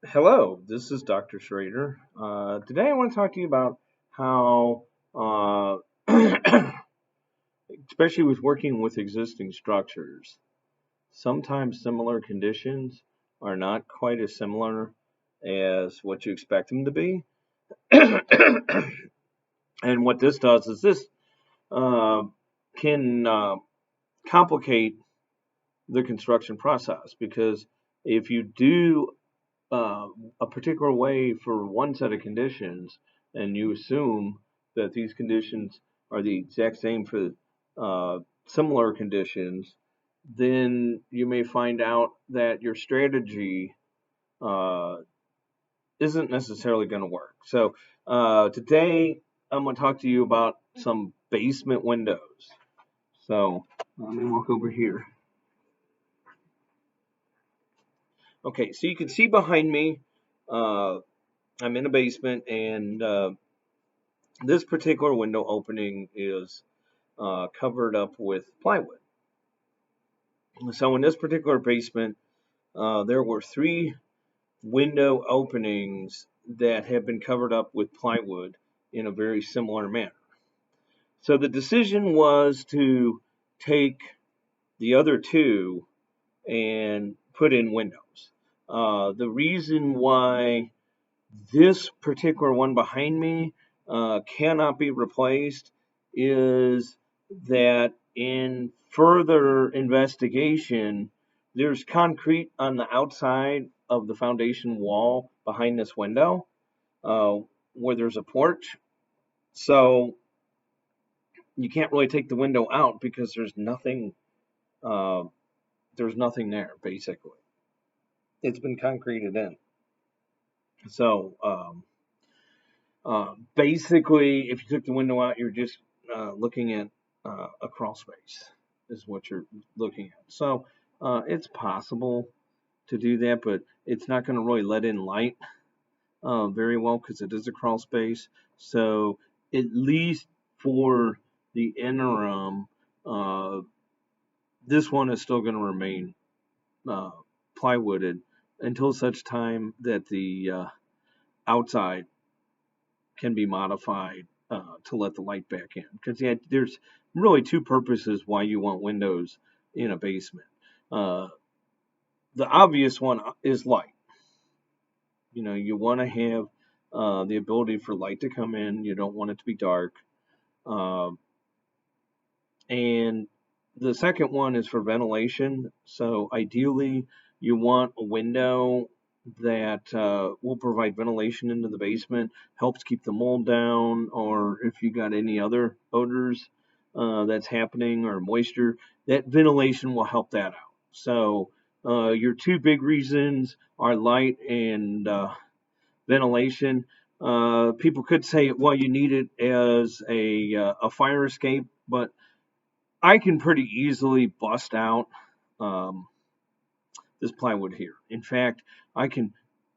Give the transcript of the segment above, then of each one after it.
Hello, this is Dr. Schrader. Today I want to talk to you about how, especially with working with existing structures, sometimes similar conditions are not quite as similar as what you expect them to be. And what this does is this uh, can complicate the construction process because if you do uh, a particular way for one set of conditions, and you assume that these conditions are the exact same for similar conditions, then you may find out that your strategy uh, isn't necessarily going to work. So today I'm going to talk to you about some basement windows. So let me walk over here. Okay, so you can see behind me, uh, I'm in a basement, and this particular window opening is covered up with plywood. So in this particular basement, there were three window openings that have been covered up with plywood in a very similar manner. So the decision was to take the other two and put in windows. The reason why this particular one behind me cannot be replaced is that in further investigation, there's concrete on the outside of the foundation wall behind this window uh, where there's a porch. So you can't really take the window out because uh, there's nothing there basically. It's been concreted in. So basically, if you took the window out, you're just looking at a crawl space, is what you're looking at. So it's possible to do that, but it's not going to really let in light very well because it is a crawl space. So at least for the interim, uh, this one is still going to remain uh, plywooded until such time that the outside can be modified to let the light back in. Because yeah, there's really two purposes why you want windows in a basement. Uh, the obvious one is light. You know, you want to have the ability for light to come in. You don't want it to be dark. Uh, and the second one is for ventilation. So ideally, you want a window that will provide ventilation into the basement, helps keep the mold down, or if you got any other odors that's happening or moisture, that ventilation will help that out. So your two big reasons are light and ventilation. People could say, well, you need it as a fire escape, but I can pretty easily bust out um, this plywood here. In fact, I can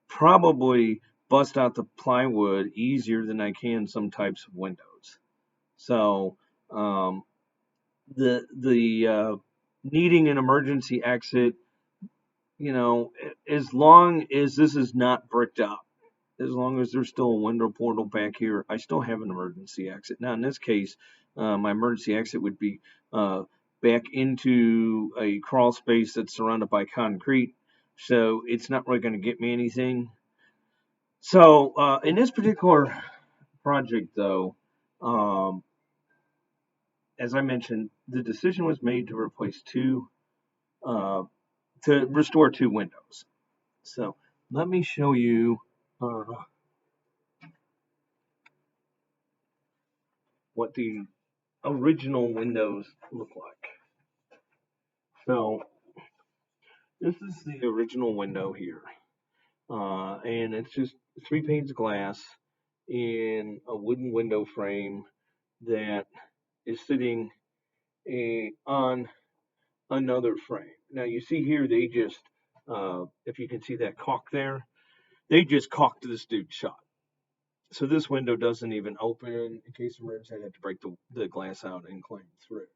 probably bust out the plywood easier than I can some types of windows. So um, the needing an emergency exit, you know, as long as this is not bricked up, as long as there's still a window portal back here, I still have an emergency exit. Now, in this case, my emergency exit would be uh, back into a crawl space that's surrounded by concrete, so it's not really going to get me anything. So, in this particular project, though, um, as I mentioned, the decision was made to replace uh, to restore two windows. So, let me show you what the original windows look like. So this is the original window here, and it's just three panes of glass in a wooden window frame that is sitting on another frame. Now you see here they just, if you can see that caulk there, they just caulked this dude shut. So this window doesn't even open in case of emergency. I have to break the glass out and climb through.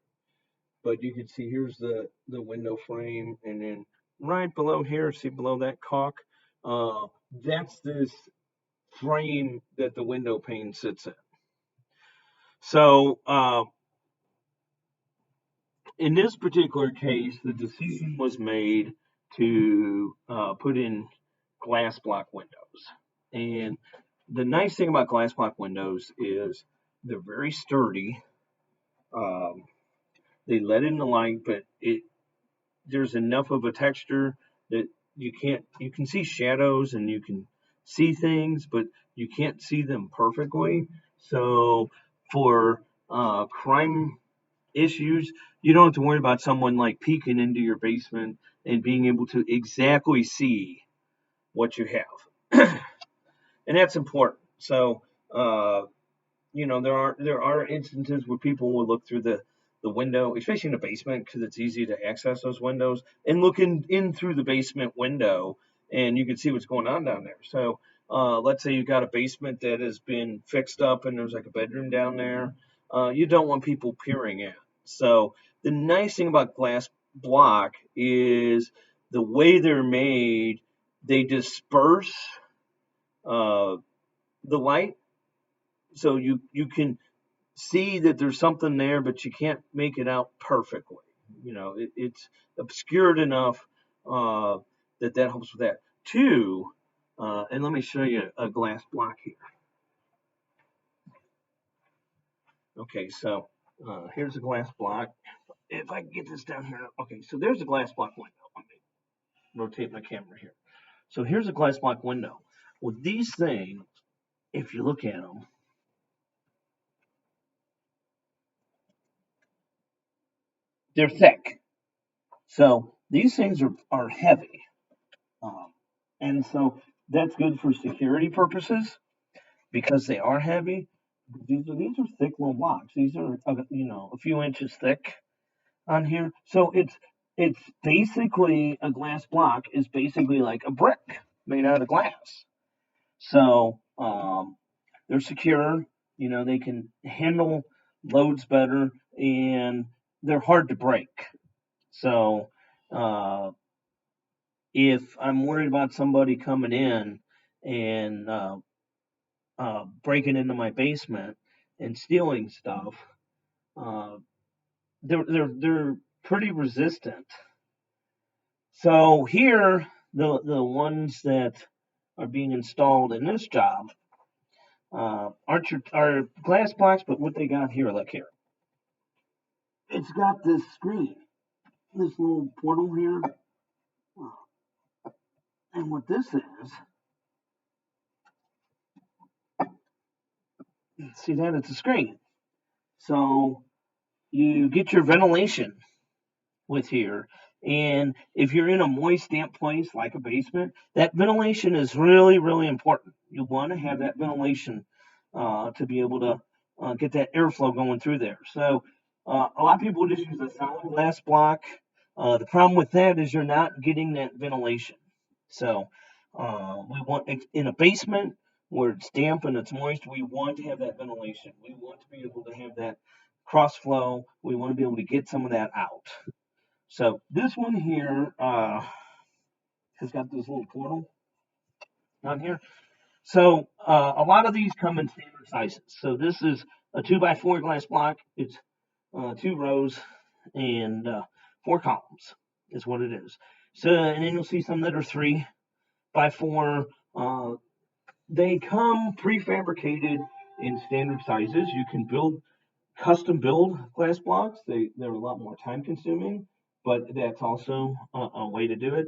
But you can see here's the window frame, and then right below here, see below that caulk, Uh, that's this frame that the window pane sits in. So in this particular case, the decision was made to put in glass block windows. And the nice thing about glass block windows is they're very sturdy. Um, they let in the light, but there's enough of a texture that you can see shadows and you can see things, but you can't see them perfectly. So for crime issues, you don't have to worry about someone like peeking into your basement and being able to exactly see what you have. And that's important. So uh, there are instances where people will look through the window, especially in the basement, because it's easy to access those windows and look in through the basement window, and you can see what's going on down there. So let's say you got a basement that has been fixed up and there's like a bedroom down there. You don't want people peering in. So the nice thing about glass block is the way they're made, they disperse uh, the light, so you can see that there's something there, but you can't make it out perfectly. It's obscured enough uh, that helps with that. Two, and let me show you a glass block here. Okay, so here's a glass block. If I can get this down here. Okay, so there's a glass block window. Let me rotate my camera here. So here's a glass block window. Well, these things, if you look at them, they're thick. So these things are heavy. Um, and so that's good for security purposes because they are heavy. These are thick little blocks. These are a few inches thick on here. So it's basically a glass block is basically like a brick made out of glass. So they're secure. They can handle loads better, and they're hard to break. So uh, if I'm worried about somebody coming in and breaking into my basement and stealing stuff, uh, they're pretty resistant. So here, the ones that are being installed in this job are glass blocks, but what they got here, look here, it's got this screen, this little portal here, and what this is, see that it's a screen. So you get your ventilation with here. And if you're in a moist, damp place like a basement, that ventilation is really, really important. You want to have that ventilation to be able to get that airflow going through there. So a lot of people just use a solid glass block. The problem with that is you're not getting that ventilation. So we want in a basement where it's damp and it's moist, we want to have that ventilation. We want to be able to have that cross flow. We want to be able to get some of that out. So this one here has got this little portal on here. So a lot of these come in standard sizes. So this is a 2x4 glass block. It's 2 rows and 4 columns is what it is. So and then you'll see some that are 3x4. They come prefabricated in standard sizes. You can custom build glass blocks. They're a lot more time consuming, but that's also a way to do it.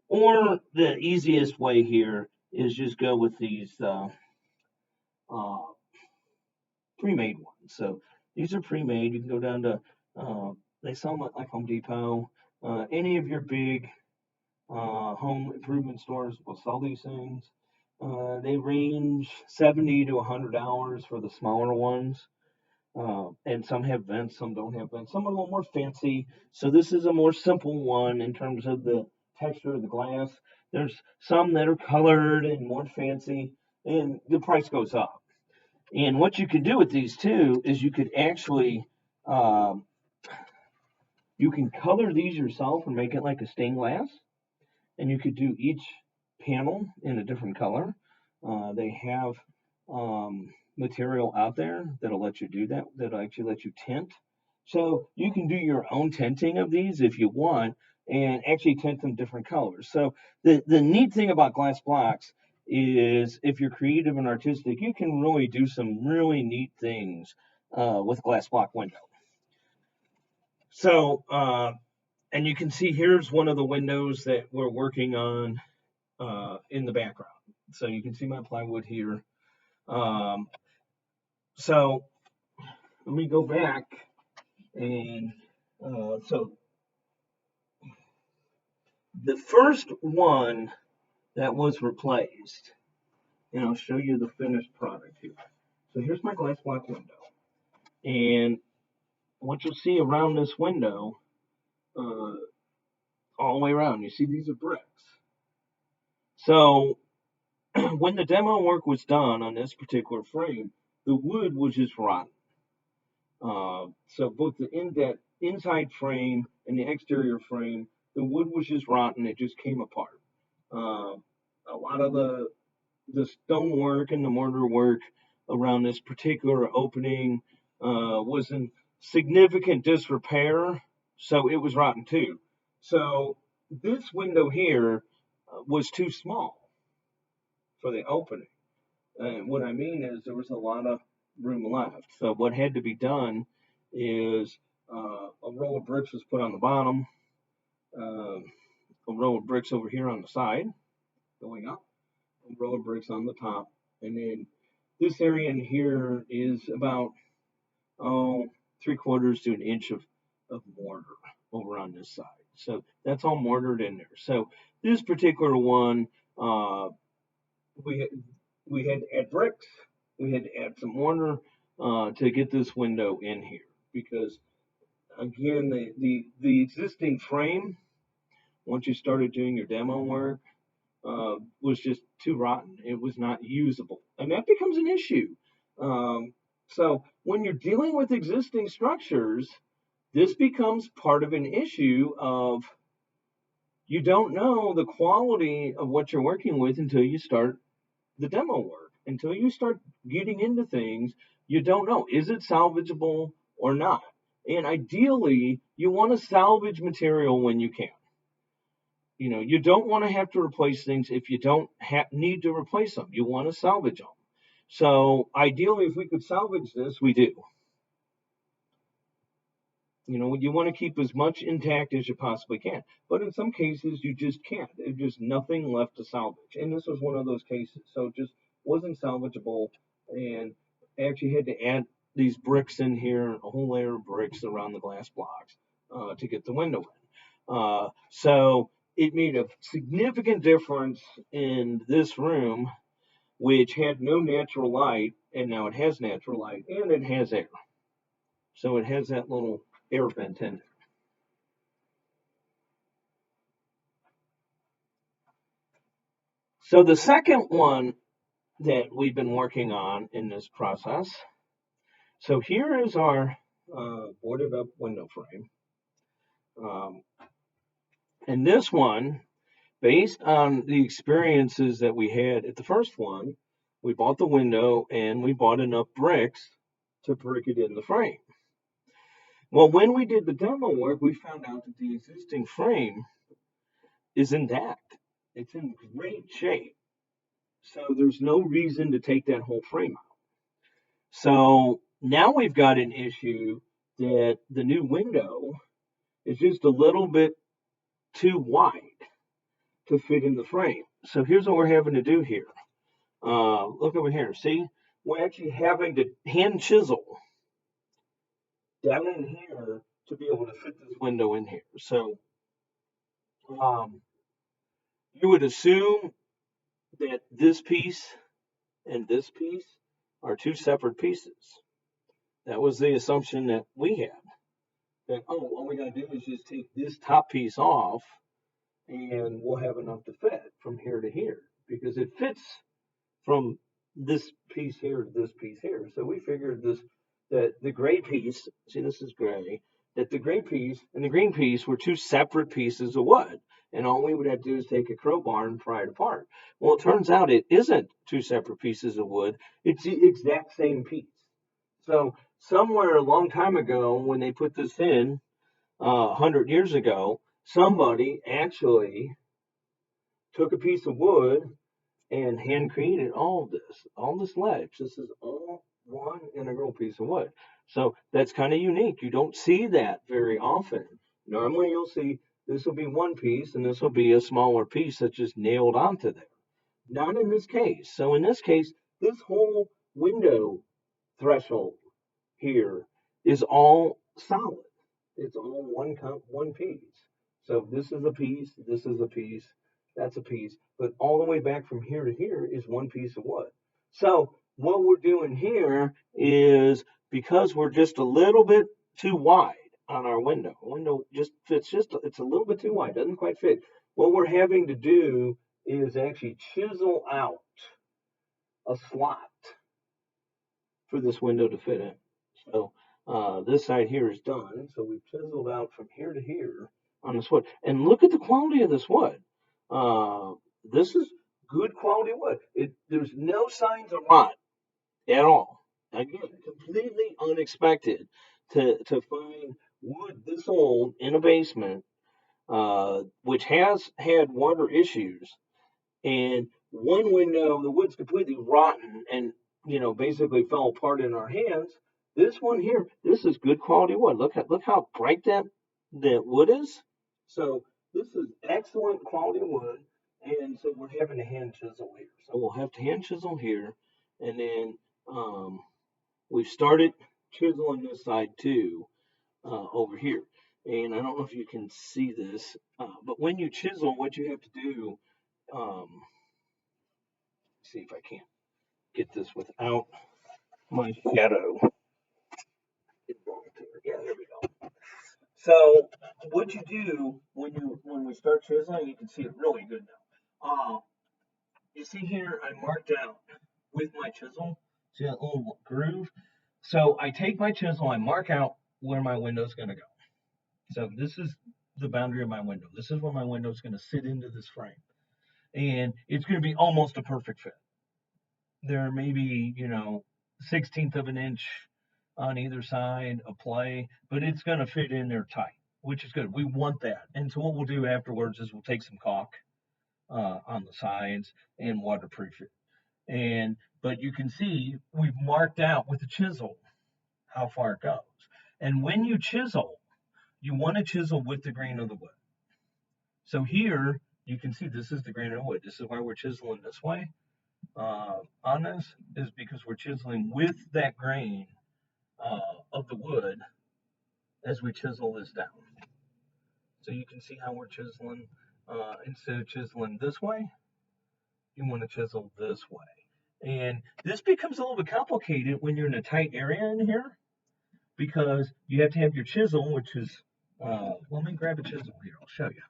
Or the easiest way here is just go with these uh, pre-made ones. So these are pre-made. You can go down to they sell them at like Home Depot. Any of your big home improvement stores will sell these things. They range $70 to $100 for the smaller ones. And some have vents, some don't have vents. Some are a little more fancy. So this is a more simple one in terms of the texture of the glass. There's some that are colored and more fancy, and the price goes up. And what you can do with these too is you could actually um, you can color these yourself and make it like a stained glass, and you could do each panel in a different color. They have material out there that'll let you do that, that'll actually let you tint. So you can do your own tinting of these if you want and actually tint them different colors. So the neat thing about glass blocks is if you're creative and artistic, you can really do some really neat things with glass block window. So, and you can see here's one of the windows that we're working on in the background. So you can see my plywood here. Um, so let me go back and so the first one that was replaced, and I'll show you the finished product here. So here's my glass block window. And what you'll see around this window, all the way around, you see these are bricks. So when the demo work was done on this particular frame, the wood was just rotten. So both the inside frame and the exterior frame, the wood was just rotten. It just came apart. A lot of the stonework and the mortar work around this particular opening was in significant disrepair, so it was rotten too. So this window here was too small for the opening. And what I mean is there was a lot of room left. So what had to be done is a roll of bricks was put on the bottom, a row of bricks over here on the side, going up, a row of bricks on the top, and then this area in here is about 3/4 to an inch of mortar over on this side. So that's all mortared in there. So this particular one, we we had to add bricks, we had to add some mortar to get this window in here because again the existing frame, once you started doing your demo work, was just too rotten. It was not usable, and that becomes an issue. So when you're dealing with existing structures, this becomes part of an issue of you don't know the quality of what you're working with until you start the demo work. Until you start getting into things, you don't know, is it salvageable or not? And ideally, you want to salvage material when you can. You know, you don't want to have to replace things if you don't need to replace them. You want to salvage them. So ideally, if we could salvage this, we do. You know, you want to keep as much intact as you possibly can. But in some cases, you just can't. There's just nothing left to salvage. And this was one of those cases. So it just wasn't salvageable. And actually had to add these bricks in here, a whole layer of bricks around the glass blocks to get the window in. So it made a significant difference in this room, which had no natural light, and now it has natural light, and it has air. So it has that little air vent in it. So the second one that we've been working on in this process. So here is our boarded up window frame. And this one, based on the experiences that we had at the first one, we bought the window and we bought enough bricks to brick it in the frame. Well, when we did the demo work, we found out that the existing frame is intact. It's in great shape. So there's no reason to take that whole frame out. So now we've got an issue that the new window is just a little bit too wide to fit in the frame. So here's what we're having to do here. Look over here. See, we're actually having to hand chisel down in here to be able to fit this window in here. So you would assume that this piece and this piece are two separate pieces. That was the assumption that we had. That, all we got to do is just take this top piece off and we'll have enough to fit from here to here because it fits from this piece here to this piece here. So we figured that the gray piece, see this is gray, that the gray piece and the green piece were two separate pieces of wood. and all we would have to do is take a crowbar and pry it apart. Well, it turns out it isn't two separate pieces of wood, it's the exact same piece. So, somewhere a long time ago, when they put this in, 100 years ago, somebody actually took a piece of wood and hand created all this ledge. This is all one integral piece of wood. So that's kind of unique. You don't see that very often. Normally you'll see this will be one piece and this will be a smaller piece that's just nailed onto there. Not in this case. So in this case, this whole window threshold here is all solid. It's all one piece. So this is a piece, this is a piece, that's a piece, but all the way back from here to here is one piece of wood. So what we're doing here is, because we're just a little bit too wide on our window just fits, it's a little bit too wide, doesn't quite fit. What we're having to do is actually chisel out a slot for this window to fit in. So this side here is done. So we've chiseled out from here to here on this wood. And look at the quality of this wood. This is good quality wood. There's no signs of rot at all. Again, completely unexpected to find wood this old in a basement, which has had water issues, and one window, the wood's completely rotten and, basically fell apart in our hands. This one here, this is good quality wood. Look how bright that wood is. So this is excellent quality wood, and so we're having to hand chisel here. So we'll have to hand chisel here, and then we've started chiseling this side too, over here. And I don't know if you can see this, but when you chisel, what you have to do, see if I can't get this without my shadow involved here. Yeah, there we go. So what you do when we start chiseling, you can see it really good now. You see here, I marked out with my chisel. See that little groove? So I take my chisel, I mark out where my window's going to go. So this is the boundary of my window. This is where my window is going to sit into this frame, and it's going to be almost a perfect fit. There may be, 16th of an inch on either side of play, but it's going to fit in there tight, which is good. We want that. And so what we'll do afterwards is we'll take some caulk on the sides and waterproof it. But you can see we've marked out with the chisel how far it goes. And when you chisel, you want to chisel with the grain of the wood. So here you can see this is the grain of the wood. This is why we're chiseling this way. On this is because we're chiseling with that grain of the wood as we chisel this down. So you can see how we're chiseling. Instead of chiseling this way, you want to chisel this way. And this becomes a little bit complicated when you're in a tight area in here, because you have to have your chisel, which is, let me grab a chisel here, I'll show you.